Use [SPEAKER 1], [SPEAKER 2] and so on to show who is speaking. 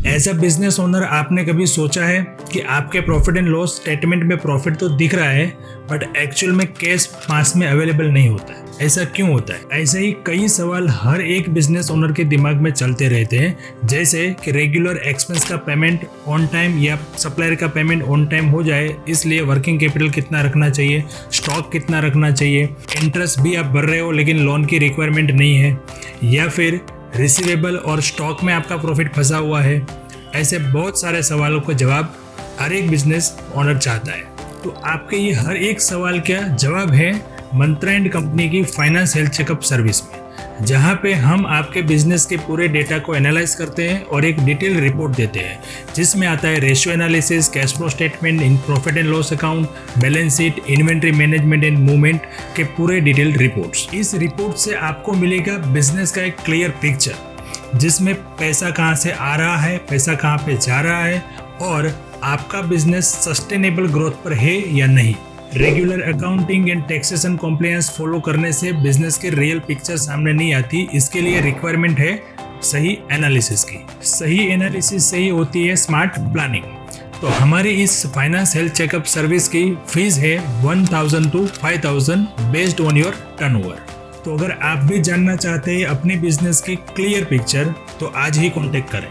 [SPEAKER 1] As a business owner आपने कभी सोचा है कि आपके प्रॉफिट एंड लॉस स्टेटमेंट में प्रॉफिट तो दिख रहा है बट एक्चुअल में कैश पास में अवेलेबल नहीं होता है? ऐसा क्यों होता है? ऐसे ही कई सवाल हर एक बिजनेस ओनर के दिमाग में चलते रहते हैं, जैसे कि रेगुलर एक्सपेंस का पेमेंट ऑन टाइम या सप्लायर का पेमेंट ऑन टाइम हो जाए, इसलिए वर्किंग कैपिटल कितना रखना चाहिए, स्टॉक कितना रखना चाहिए, इंटरेस्ट भी आप भर रहे हो लेकिन लोन की रिक्वायरमेंट नहीं है, या फिर रिसीवेबल और स्टॉक में आपका प्रॉफिट फंसा हुआ है। ऐसे बहुत सारे सवालों का जवाब हर एक बिजनेस ओनर चाहता है। तो आपके ये हर एक सवाल का जवाब है मंत्रा एंड कंपनी की फाइनेंस हेल्थ चेकअप सर्विस में, जहाँ पे हम आपके बिजनेस के पूरे डेटा को एनालाइज करते हैं और एक डिटेल रिपोर्ट देते हैं, जिसमें आता है ratio analysis, cash flow statement, in profit and loss account, balance sheet, inventory management and movement के पूरे डिटेल रिपोर्ट्स। इस रिपोर्ट से आपको मिलेगा बिजनेस का एक क्लियर पिक्चर, जिसमें पैसा कहाँ से आ रहा है, पैसा कहाँ पे जा रहा है और आपका बिजनेस सस्टेनेबल ग्रोथ पर है या नहीं। Regular accounting and taxation compliance follow करने से बिजनेस की रियल पिक्चर सामने नहीं आती। इसके लिए रिक्वायरमेंट है सही एनालिसिस की। सही एनालिसिस से ही होती है स्मार्ट प्लानिंग। तो हमारी इस फाइनेंस हेल्थ चेकअप सर्विस की फीस है 1000 to 5000 based on your turnover. तो अगर आप भी जानना चाहते हैं अपने बिजनेस की क्लियर पिक्चर, तो आज ही कॉन्टेक्ट करें।